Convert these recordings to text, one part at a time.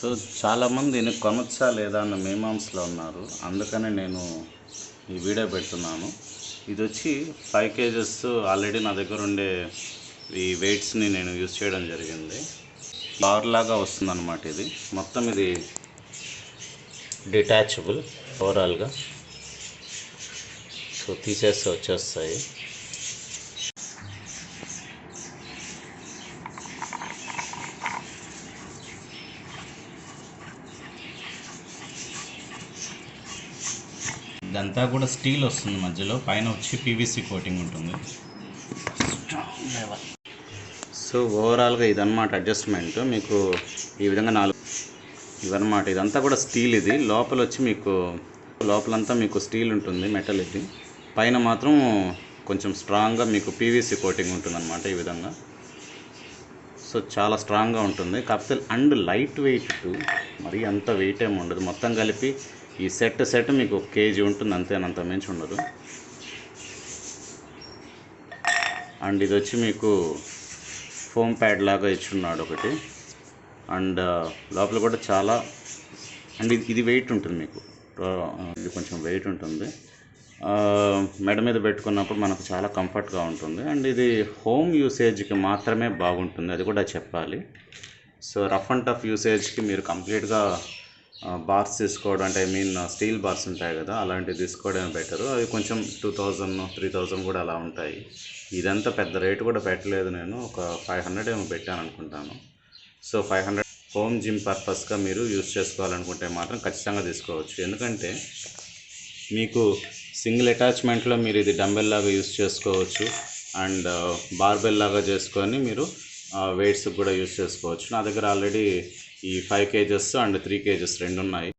So చాలామంది దీన్ని కొనొచ్చా లేదా అన్న మీమాంసలో ఉన్నారు. అందుకని నేను ఈ వీడియో పెడుతున్నాను. ఇది వచ్చి 5 kgs ఆల్రెడీ నా దగ్గర ఉండే ఈ వెయిట్స్ని నేను యూజ్ చేయడం జరిగింది. బార్ లాగా వస్తుందన్నమాట. ఇది మొత్తం ఇది డిటాచబుల్ ఓవరాల్గా. సో తీసేస్తే వచ్చేస్తాయి. ఇదంతా కూడా స్టీల్ వస్తుంది, మధ్యలో పైన వచ్చి పీవీసీ కోటింగ్ ఉంటుంది. సో ఓవరాల్గా ఇదన్నమాట అడ్జస్ట్మెంట్. మీకు ఈ విధంగా 4 ఇవన్నమాట. ఇదంతా కూడా స్టీల్. ఇది లోపల వచ్చి మీకు లోపలంతా మీకు స్టీల్ ఉంటుంది, మెటల్. ఇది పైన మాత్రం కొంచెం స్ట్రాంగ్గా మీకు పీవీసీ కోటింగ్ ఉంటుందన్నమాట ఈ విధంగా. సో చాలా స్ట్రాంగ్గా ఉంటుంది. కాకపోతే అండ్ లైట్ వెయిట్ టు, మరి అంత వెయిట్ ఏమి ఉండదు. మొత్తం కలిపి ఈ సెట్ మీకు 1 kg ఉంటుంది, అంతేనంత మించి ఉండదు. అండ్ ఇది వచ్చి మీకు ఫోమ్ ప్యాడ్ లాగా ఇచ్చున్నాడు ఒకటి. అండ్ లోపల కూడా చాలా అండ్ ఇది వెయిట్ ఉంటుంది మీకు. ఇది కొంచెం వెయిట్ ఉంటుంది. మెడ మీద పెట్టుకున్నప్పుడు మనకు చాలా కంఫర్ట్గా ఉంటుంది. అండ్ ఇది హోమ్ యూసేజ్కి మాత్రమే బాగుంటుంది, అది కూడా చెప్పాలి. సో రఫ్ అండ్ టఫ్ యూసేజ్కి మీరు కంప్లీట్గా బార్స్ తీసుకోవడం, అంటే స్టీల్ బార్స్ ఉంటాయి కదా, అలాంటివి తీసుకోవడమే బెటరు. అవి కొంచెం 2000, 3000 కూడా అలా ఉంటాయి. ఇదంతా పెద్ద రేటు కూడా పెట్టలేదు నేను, ఒక 500 ఏమో పెట్టాను అనుకుంటాను. సో 500 హోమ్ జిమ్ పర్పస్గా మీరు యూజ్ చేసుకోవాలనుకుంటే మాత్రం ఖచ్చితంగా తీసుకోవచ్చు. ఎందుకంటే మీకు సింగిల్ అటాచ్మెంట్లో మీరు ఇది డంబెల్ లాగా యూజ్ చేసుకోవచ్చు. అండ్ బార్బెల్ లాగా చేసుకొని మీరు వెయిట్స్ కూడా యూజ్ చేసుకోవచ్చు. నా దగ్గర ఆల్రెడీ ఈ 5 kgs అండ్ 3 kgs రెండు ఉన్నాయి.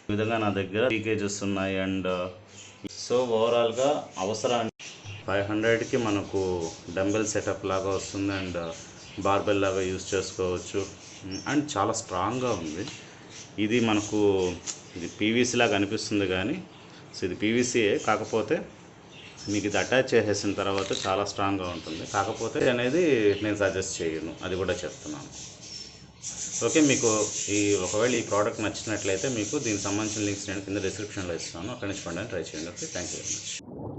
ఈ విధంగా నా దగ్గర 3 kgs ఉన్నాయి. అండ్ సో ఓవరాల్గా అవసరాన్ని 500కి మనకు డంబెల్ సెటప్ లాగా వస్తుంది. అండ్ బార్బెల్ లాగా యూజ్ చేసుకోవచ్చు. అండ్ చాలా స్ట్రాంగ్గా ఉంది. ఇది మనకు ఇది పీవీసీ లాగా అనిపిస్తుంది కానీ, సో ఇది పీవీసీయే, కాకపోతే మీకు ఇది అటాచ్ చేసేసిన తర్వాత చాలా స్ట్రాంగ్గా ఉంటుంది. కాకపోతే అనేది నేను సజెస్ట్ చేయను, అది కూడా చెప్తున్నాను. ఓకే, మీకు ఒకవేళ ఈ ప్రోడక్ట్ నచ్చినట్లయితే మీకు దీనికి సంబంధించిన లింక్స్ నేను కింద డిస్క్రిప్షన్లో ఇస్తాను, అక్కడి నుంచి పొందడానికి ట్రై చేయండి. Okay, thank you very much.